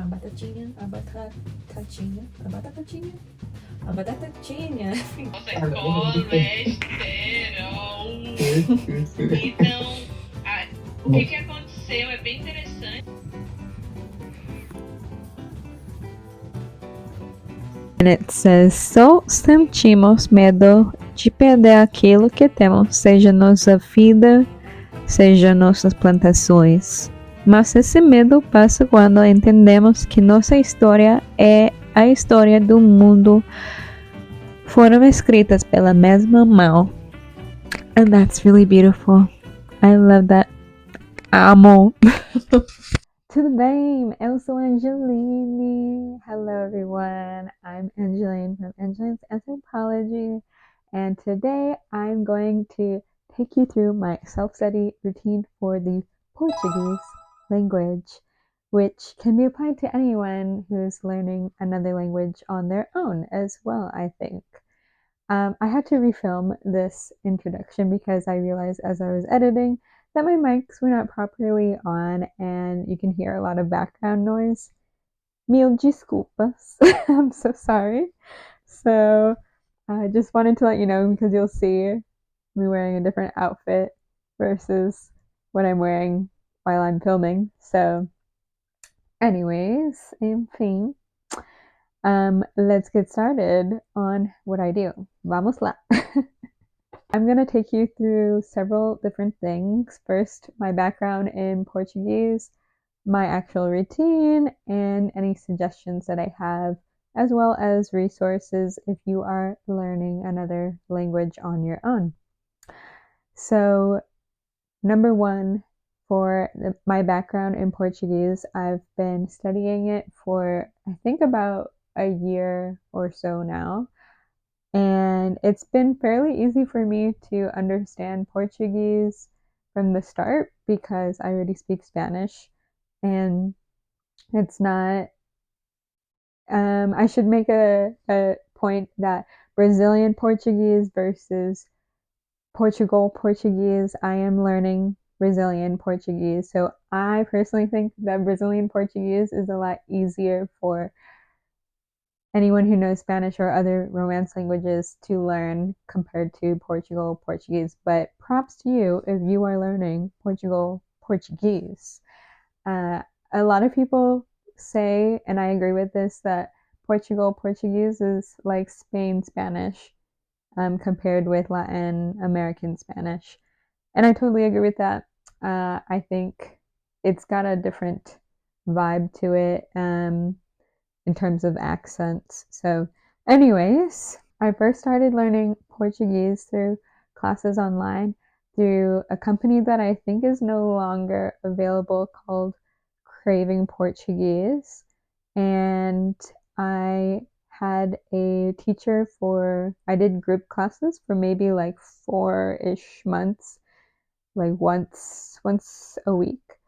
batatinha, a batatinha, a batatinha, a batatinha. Nossa, colesterol. Então, o que aconteceu é bem interessante. And it says, so sentimos medo de perder aquilo que temos, seja nossa vida, seja nossas plantações. Mas esse medo passa quando entendemos que nossa história é a história do mundo. Foram escritas pela mesma mão. And that's really beautiful. I love that. Amo. Tudo bem? Eu sou Angeline. Hello everyone. I'm Angeline from Angeline's Anthropology, and today I'm going to take you through my self-study routine for the Portuguese language, which can be applied to anyone who's learning another language on their own as well, I think. I had to refilm this introduction because I realized as I was editing that my mics were not properly on and you can hear a lot of background noise. Mil desculpas. I'm so sorry. So I just wanted to let you know because you'll see me wearing a different outfit versus what I'm wearing while I'm filming. So anyways, enfim. Let's get started on what I do. Vamos lá. I'm going to take you through several different things. First, my background in Portuguese, my actual routine, and any suggestions that I have, as well as resources if you are learning another language on your own. So, number one, for my background in Portuguese, I've been studying it for, I think, about a year or so now. And it's been fairly easy for me to understand Portuguese from the start because I already speak Spanish. And it's not, I should make a point that Brazilian Portuguese versus Portugal Portuguese, I am learning Brazilian Portuguese. So I personally think that Brazilian Portuguese is a lot easier for anyone who knows Spanish or other Romance languages to learn compared to Portugal Portuguese. But props to you if you are learning Portugal Portuguese. A lot of people say, and I agree with this, that Portugal Portuguese is like Spain Spanish compared with Latin American Spanish. And I totally agree with that. I think it's got a different vibe to it. In terms of accents. So, anyways, I first started learning Portuguese through classes online through a company that I think is no longer available called Craving Portuguese. And I had a teacher I did group classes for maybe like 4-ish months, like once a week.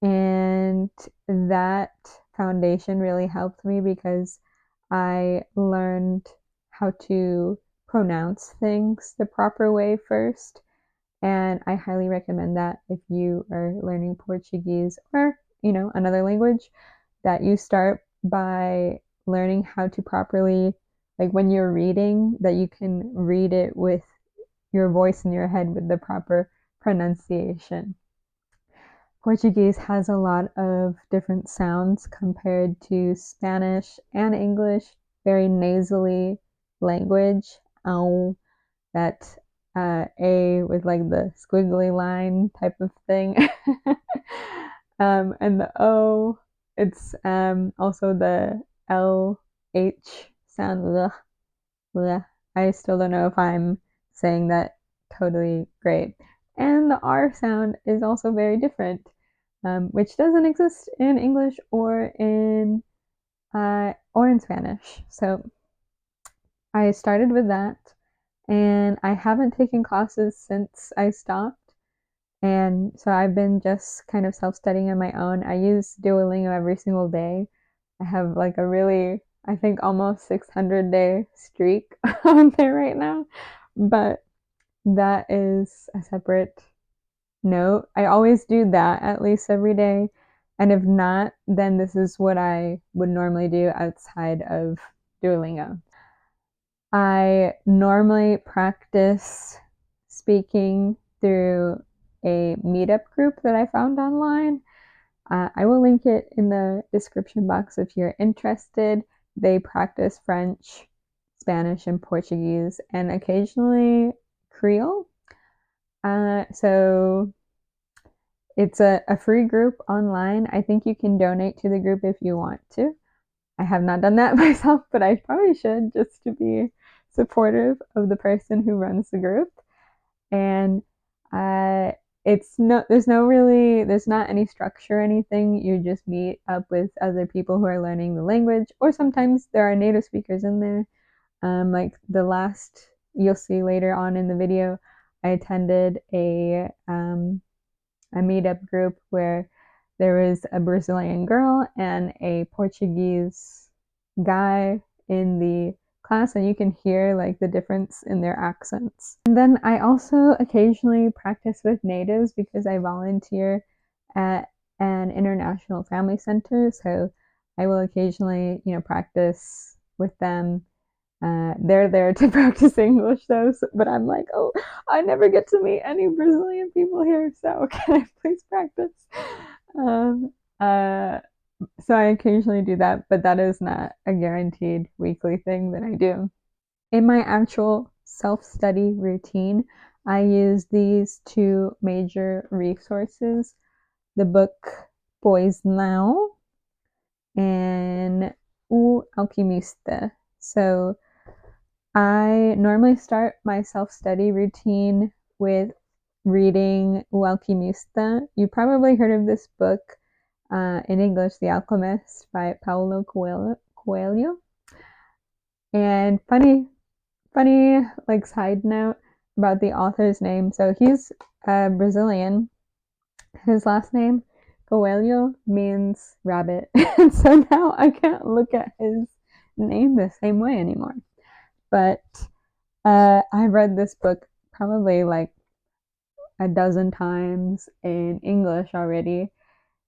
And that foundation really helped me because I learned how to pronounce things the proper way first. And I highly recommend that if you are learning Portuguese or, another language, that you start by learning how to properly, like when you're reading, that you can read it with your voice in your head with the proper pronunciation. Portuguese has a lot of different sounds compared to Spanish and English, very nasally language. That A with like the squiggly line type of thing. And the O, it's also the LH sound. Bleh, bleh. I still don't know if I'm saying that totally great. And the R sound is also very different, which doesn't exist in English or in Spanish. So I started with that, and I haven't taken classes since I stopped. And so I've been just kind of self-studying on my own. I use Duolingo every single day. I have like a really, I think, almost 600-day streak on there right now. But that is a separate note. I always do that at least every day. And if not, then this is what I would normally do outside of Duolingo. I normally practice speaking through a meetup group that I found online. I will link it in the description box if you're interested. They practice French, Spanish, and Portuguese, and occasionally Creole. So it's a free group online. I think you can donate to the group if you want to. I have not done that myself, but I probably should, just to be supportive of the person who runs the group. And there's not any structure or anything. You just meet up with other people who are learning the language, or sometimes there are native speakers in there. Like the last, you'll see later on in the video, I attended a meetup group where there was a Brazilian girl and a Portuguese guy in the class, and you can hear like the difference in their accents. And then I also occasionally practice with natives because I volunteer at an international family center, so I will occasionally, practice with them. They're there to practice English though, but I'm like, oh, I never get to meet any Brazilian people here, so can I please practice? So I occasionally do that, but that is not a guaranteed weekly thing that I do. In my actual self-study routine, I use these two major resources: the book Pois Não and O Alquimista. So I normally start my self-study routine with reading O Alquimista. You probably heard of this book in English, The Alchemist by Paulo Coelho. And funny like side note about the author's name. So he's Brazilian. His last name, Coelho, means rabbit. And so now I can't look at his name the same way anymore. But I've read this book probably like a dozen times in English already.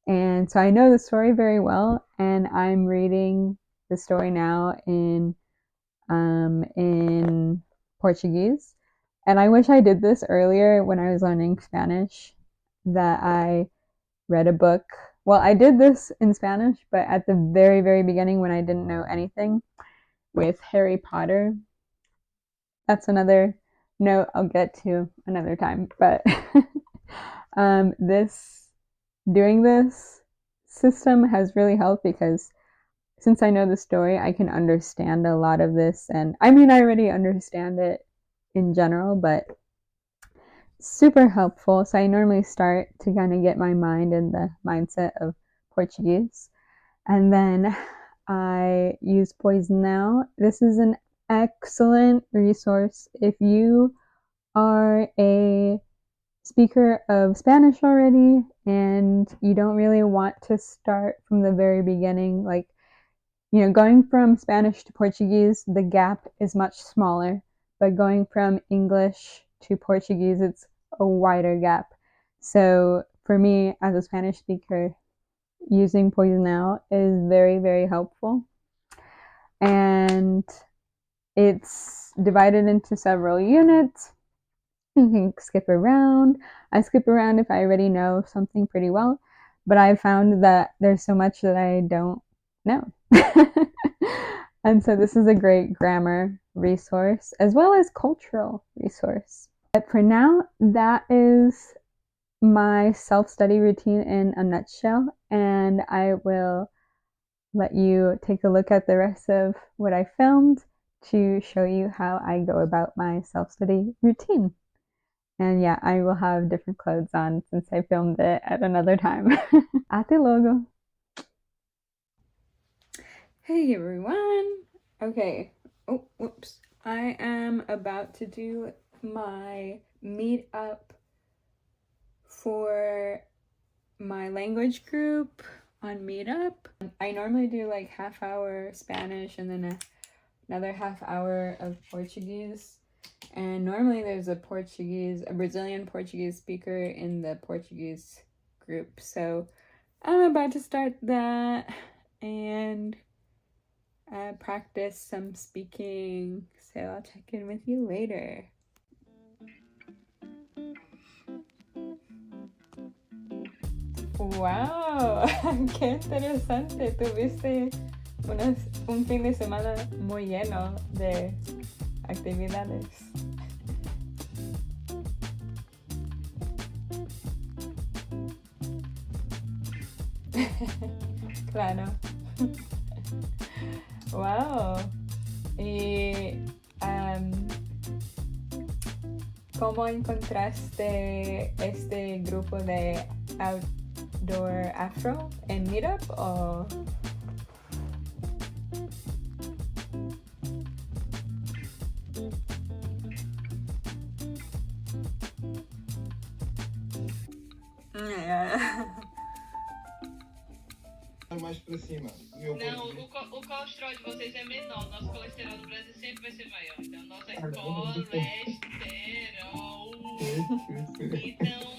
And so I know the story very well, and I'm reading the story now in Portuguese. And I wish I did this earlier when I was learning Spanish, that I read a book. Well, I did this in Spanish, but at the very, very beginning when I didn't know anything, with Harry Potter. That's another note I'll get to another time. But doing this system has really helped because since I know the story, I can understand a lot of this. And I mean, I already understand it in general, but super helpful. So I normally start to kind of get my mind in the mindset of Portuguese. And then I use Pois Não. This is an excellent resource if you are a speaker of Spanish already and you don't really want to start from the very beginning. Like, going from Spanish to Portuguese, the gap is much smaller, but going from English to Portuguese, it's a wider gap. So for me, as a Spanish speaker, using Pois Não is very, very helpful. And it's divided into several units. You can skip around. I skip around if I already know something pretty well, but I've found that there's so much that I don't know. And so this is a great grammar resource as well as cultural resource. But for now, that is my self-study routine in a nutshell, and I will let you take a look at the rest of what I filmed to show you how I go about my self-study routine. And yeah, I will have different clothes on since I filmed it at another time. Até logo! Hey everyone! Okay. Oh, whoops. I am about to do my meetup for my language group on Meetup. I normally do like half hour Spanish and then another half hour of Portuguese. And normally there's a Brazilian Portuguese speaker in the Portuguese group. So I'm about to start that and practice some speaking, so I'll check in with you later. ¡Wow! ¡Qué interesante! Tuviste un fin de semana muy lleno de actividades. Claro. ¡Wow! Y ¿cómo encontraste este grupo de outdoor afro en Meetup o? Mais pra cima. Meu Não, português. o colesterol de vocês é menor. Nosso colesterol no Brasil sempre vai ser maior. Então, nosso é colesterol. Então,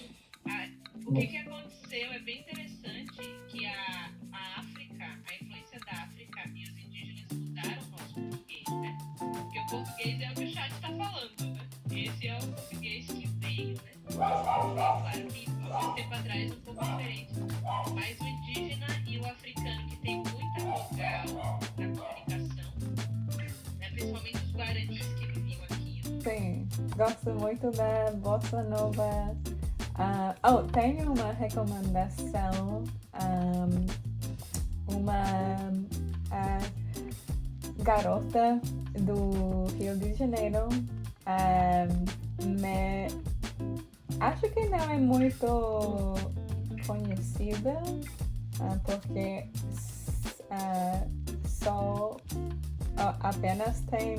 o que aconteceu é bem interessante que a África, a influência da África e os indígenas mudaram o nosso português, né? Porque o português é o que o chat está falando, né? Esse é o português que veio, né? Claro que há muito tempo atrás um pouco diferente. Mas o indígena e o africano, que tem muita vogal na comunicação, né? Principalmente os guaranis que viviam aqui. Sim, gosto muito da bossa nova. Tenho uma recomendação. Uma garota do Rio de Janeiro. Acho que não é muito conhecida, porque só apenas tem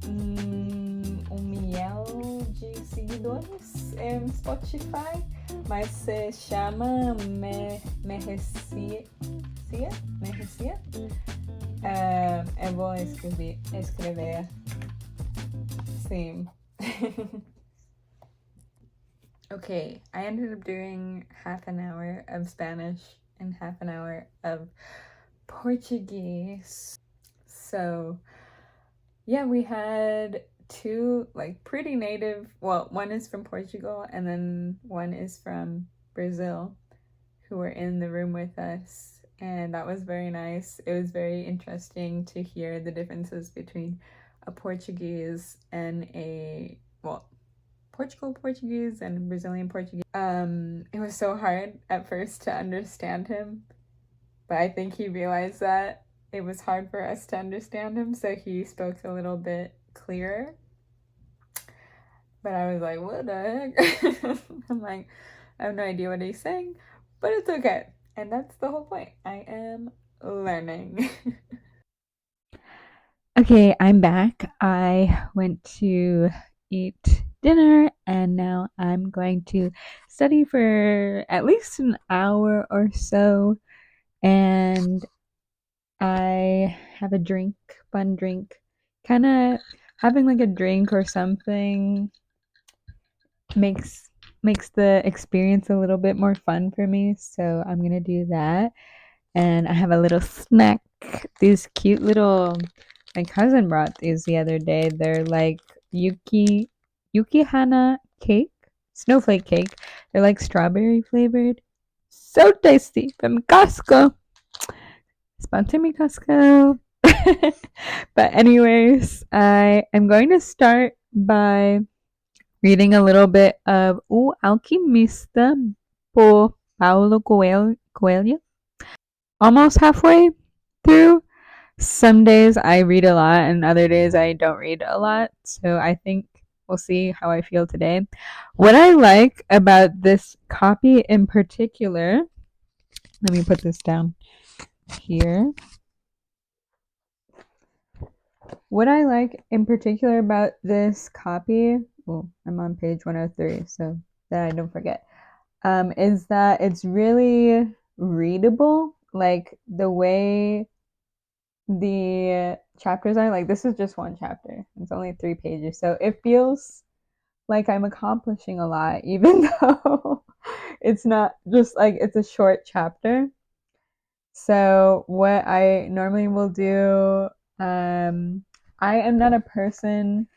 1 milhão de seguidores em Spotify, mas se chama Merrecia. Eu vou escrever. Sim. Okay, I ended up doing half an hour of Spanish and half an hour of Portuguese. So yeah, we had 2 pretty native, well, one is from Portugal and then one is from Brazil, who were in the room with us, and that was very nice. It was very interesting to hear the differences between a Portuguese and Portugal Portuguese and Brazilian Portuguese. It was so hard at first to understand him, but I think he realized that it was hard for us to understand him, so he spoke a little bit clearer. But I was like, what the heck? I'm like, I have no idea what he's saying, but it's okay. And that's the whole point. I am learning. Okay, I'm back. I went to eat dinner and now I'm going to study for at least an hour or so. And I have a drink, fun drink. Kind of having a drink or something makes the experience a little bit more fun for me. So I'm gonna do that. And I have a little snack. These cute little, my cousin brought these the other day. They're like Yukihana cake, snowflake cake. They're strawberry flavored. So tasty from Costco. Sponsor me, Costco. But anyways, I am going to start by reading a little bit of O Alquimista por Paulo Coelho. Almost halfway through. Some days I read a lot and other days I don't read a lot. So I think we'll see how I feel today. What I like about this copy in particular, let me put this down here. What I like in particular about this copy, well, I'm on page 103, so that I don't forget, is that it's really readable. The way the chapters are, this is just one chapter. It's only 3 pages, so it feels like I'm accomplishing a lot, even though it's not just like it's a short chapter. So what I normally will do, I am not a person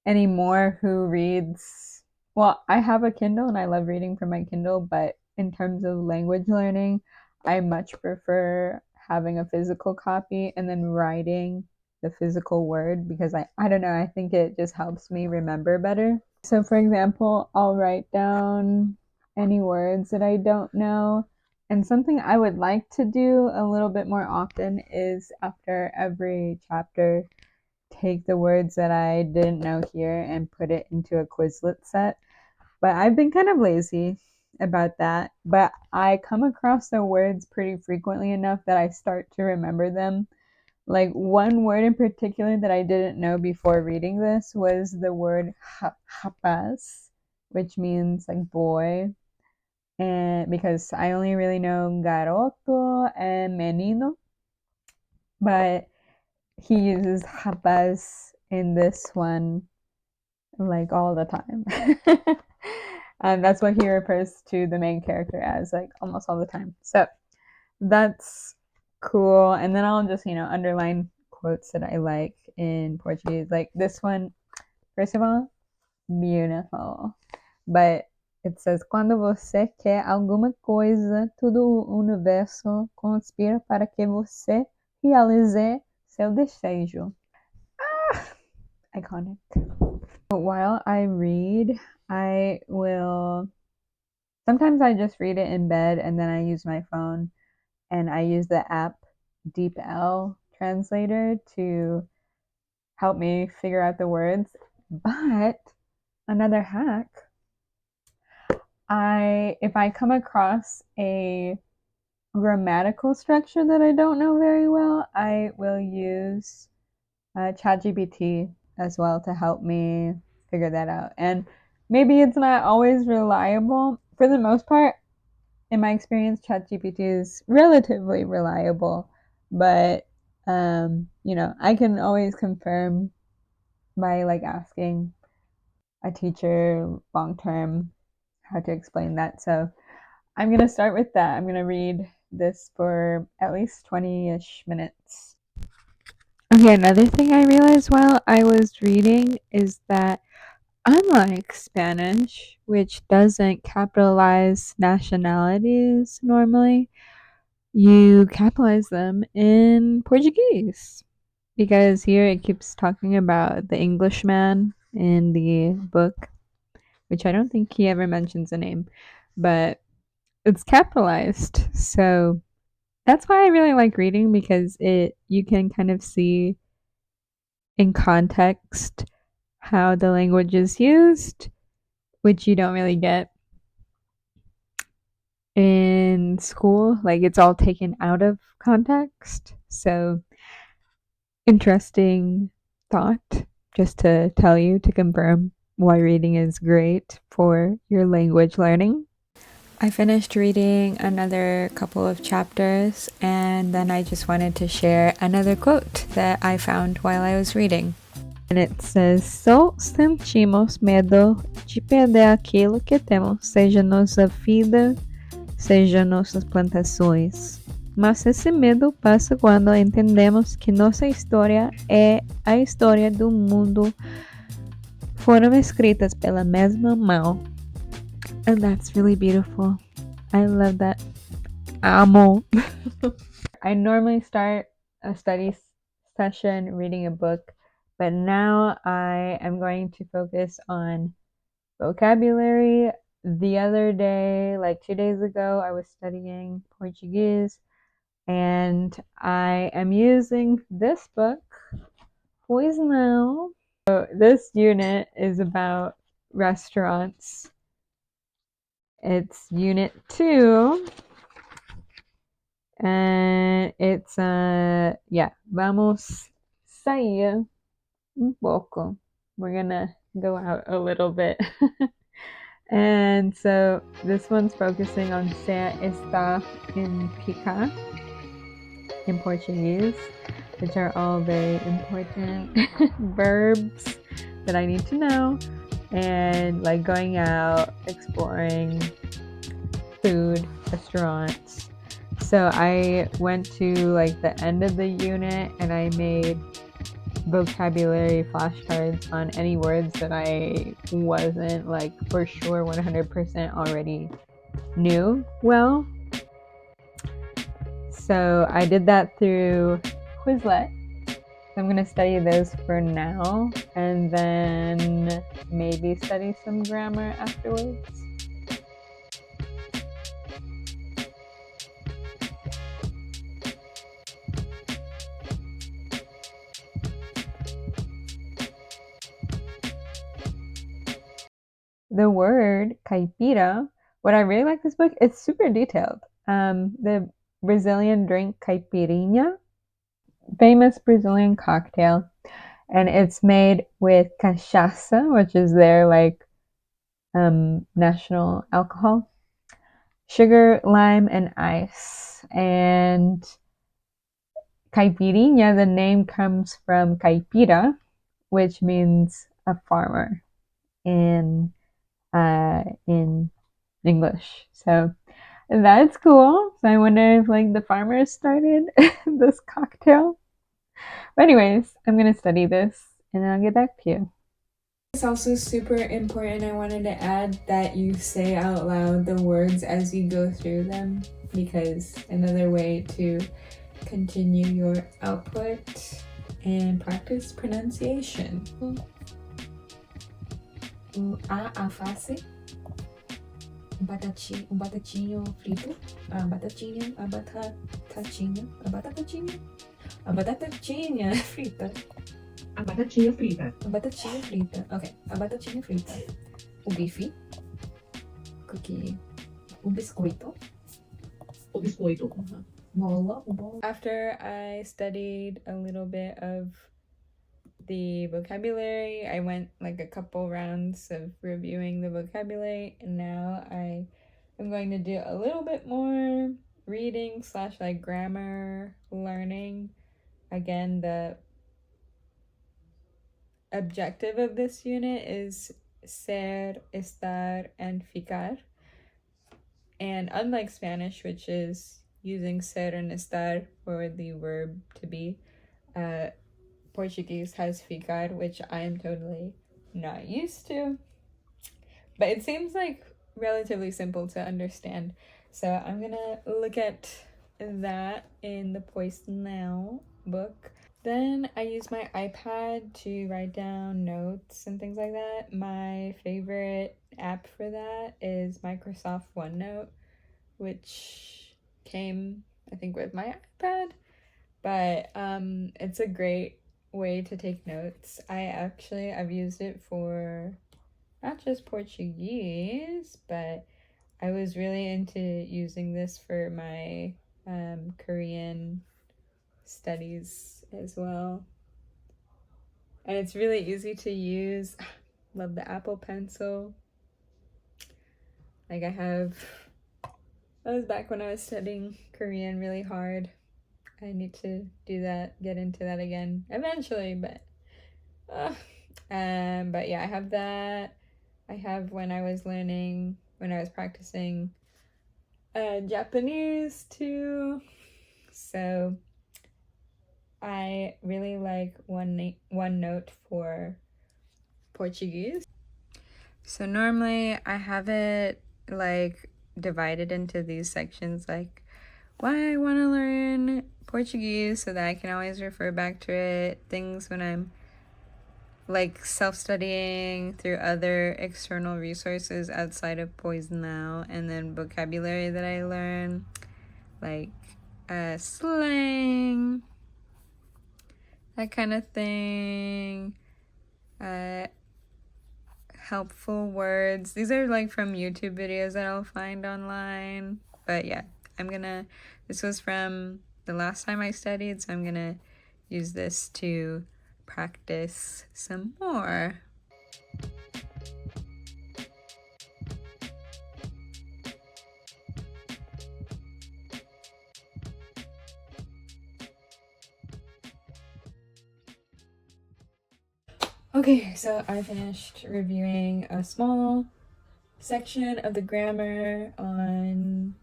anymore who reads. Well, I have a Kindle and I love reading from my Kindle, but in terms of language learning, I much prefer having a physical copy and then writing the physical word because I don't know, I think it just helps me remember better. So for example, I'll write down any words that I don't know. And something I would like to do a little bit more often is after every chapter, take the words that I didn't know here and put it into a Quizlet set. But I've been kind of lazy about that. But I come across the words pretty frequently enough that I start to remember them. Like one word in particular that I didn't know before reading this was the word rapaz, which means like boy. And because I only really know garoto and menino, but he uses rapaz in this one like all the time. And that's what he refers to the main character as, like almost all the time. So that's cool. And then I'll just, underline quotes that I like in Portuguese. Like this one, first of all, beautiful. But it says, quando você quer alguma coisa, todo o universo conspira para que você realize seu desejo. Iconic. While I read, sometimes I just read it in bed and then I use my phone and I use the app DeepL translator to help me figure out the words. But another hack, if I come across a grammatical structure that I don't know very well, I will use ChatGPT as well to help me figure that out. And maybe it's not always reliable. For the most part, in my experience, ChatGPT is relatively reliable, but I can always confirm by like asking a teacher long term how to explain that. So I'm gonna start with that. I'm gonna read this for at least 20-ish minutes. Okay, another thing I realized while I was reading is that unlike Spanish, which doesn't capitalize nationalities normally, you capitalize them in Portuguese. Because here it keeps talking about the Englishman in the book, which I don't think he ever mentions a name, but it's capitalized. So that's why I really like reading, because you can kind of see in context how the language is used, which you don't really get in school. Like it's all taken out of context. So interesting thought, just to tell you, to confirm why reading is great for your language learning. I finished reading another couple of chapters and then I just wanted to share another quote that I found while I was reading. And it says, só sentimos medo de perder aquilo que temos, seja nossa vida, seja nossas plantações. Mas esse medo passa quando entendemos que nossa história é a história do mundo, foram escritas pela mesma mão. And that's really beautiful. I love that. Amo. I normally start a study session reading a book, but now I am going to focus on vocabulary. The other day, like 2 days ago, I was studying Portuguese and I am using this book, Pois Não. So this unit is about restaurants. It's unit 2 and it's vamos sair pouco. We're gonna go out a little bit. And so this one's focusing on ser, estar, and ficar in Portuguese, which are all very important verbs that I need to know. and like going out, exploring food, restaurants. So I went to like the end of the unit and I made vocabulary flashcards on any words that I wasn't like for sure 100% already knew well. So I did that through Quizlet. I'm going to study those for now and then maybe study some grammar afterwards. The word caipira, what I really like this book, it's super detailed. The Brazilian drink caipirinha, famous Brazilian cocktail, and it's made with cachaça, which is their like national alcohol, sugar, lime, and ice. And caipirinha, the name comes from caipira, which means a farmer in English. So that's cool. So I wonder if like the farmers started this cocktail. But anyways, I'm gonna study this and then I'll get back to you. It's also super important. I wanted to add that you say out loud the words as you go through them, because another way to continue your output and practice pronunciation. Alface, batatinho frito, a batatinha frita. A batatinha frita. A batatinha frita. Ok, a batatinha frita. O bife. Cookie. O biscoito. O biscoito. Bola. After I studied a little bit of the vocabulary, I went like a couple rounds of reviewing the vocabulary, and now I am going to do a little bit more reading / like grammar learning. Again, the objective of this unit is ser, estar, and ficar. And unlike Spanish, which is using ser and estar for the verb to be, Portuguese has ficar, which I am totally not used to. But it seems like relatively simple to understand. So I'm gonna look at that in the Pois Now book. Then I use my iPad to write down notes and things like that. My favorite app for that is Microsoft OneNote, which came, I think, with my iPad. But it's a great way to take notes. I've used it for not just Portuguese, but I was really into using this for my Korean studies as well. And it's really easy to use. Love the Apple Pencil. Like that was back when I was studying Korean really hard. I need to do that, get into that again eventually, but yeah, I have that. I have when I was practicing Japanese too. So I really like OneNote for Portuguese. So normally I have it like divided into these sections, like why I want to learn Portuguese so that I can always refer back to it, things when I'm like self-studying through other external resources outside of Pois Now, and then vocabulary that I learn, like slang, that kind of thing, helpful words. These are like from YouTube videos that I'll find online. But yeah, this was from the last time I studied, so I'm gonna use this to practice some more. Okay, so I finished reviewing a small section of the grammar on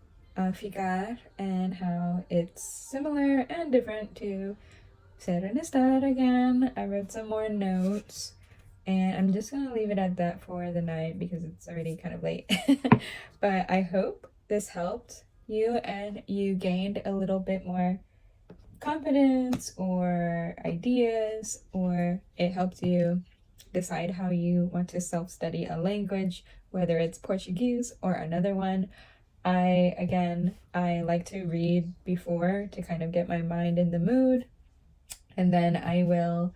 ficar and how it's similar and different to ser and estar again. I wrote some more notes and I'm just gonna leave it at that for the night because it's already kind of late. But I hope this helped you and you gained a little bit more confidence or ideas, or it helps you decide how you want to self-study a language, whether it's Portuguese or another one. I like to read before to kind of get my mind in the mood, and then I will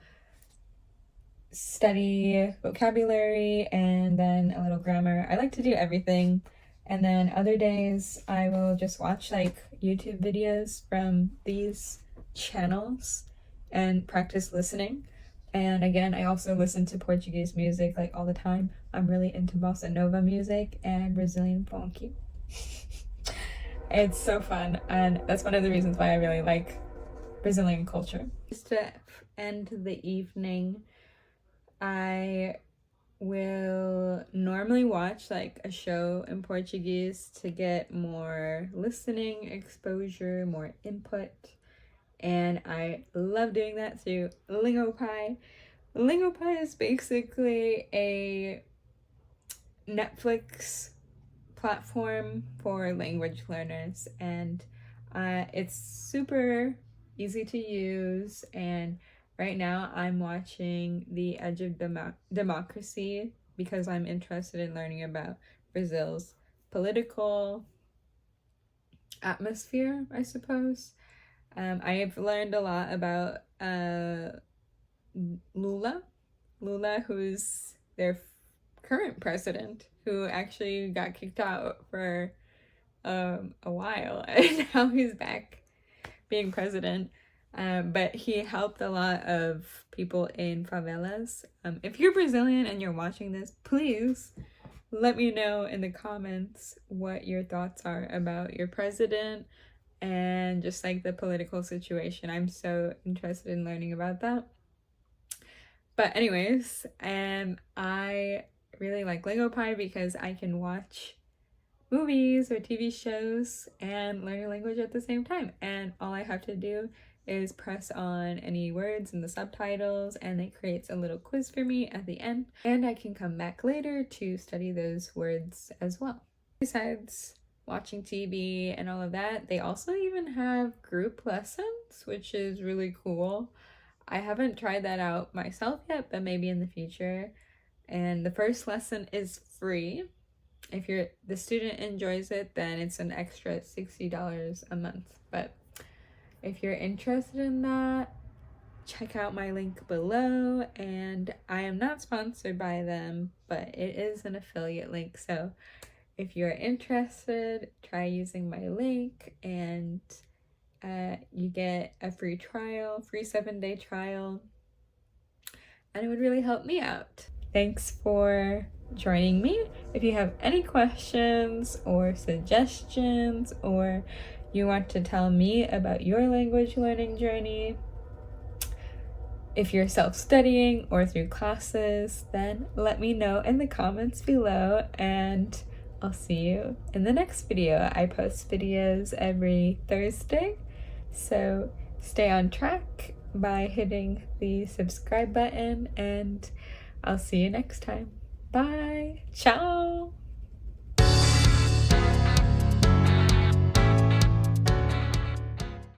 study vocabulary and then a little grammar. I like to do everything. And then other days I will just watch like YouTube videos from these channels and practice listening. And again, I also listen to Portuguese music like all the time. I'm really into bossa nova music and Brazilian funk. It's so fun, and that's one of the reasons why I really like Brazilian culture. Just to end the evening, I will normally watch like a show in Portuguese to get more listening exposure, more input, and I love doing that through Lingopie. Lingopie is basically a Netflix platform for language learners, and it's super easy to use. And right now I'm watching The Edge of Democracy because I'm interested in learning about Brazil's political atmosphere, I suppose. I have learned a lot about Lula, who's their current president, who actually got kicked out for a while, and now he's back being president. But he helped a lot of people in favelas. If you're Brazilian and you're watching this, please let me know in the comments what your thoughts are about your president and just like the political situation. I'm so interested in learning about that. But anyways, I really like Lingopie because I can watch movies or TV shows and learn a language at the same time. And all I have to do is press on any words in the subtitles, and it creates a little quiz for me at the end. And I can come back later to study those words as well. Besides watching TV and all of that, they also even have group lessons, which is really cool. I haven't tried that out myself yet, but maybe in the future. And the first lesson is free. If the student enjoys it, then it's an extra $60 a month. But if you're interested in that, check out my link below. And I am not sponsored by them, but it is an affiliate link. So if you're interested, try using my link, and you get a free 7-day trial, and it would really help me out. Thanks for joining me. If you have any questions or suggestions, or you want to tell me about your language learning journey, if you're self-studying or through classes, then let me know in the comments below, and I'll see you in the next video. I post videos every Thursday, so stay on track by hitting the subscribe button, and I'll see you next time. Bye. Ciao.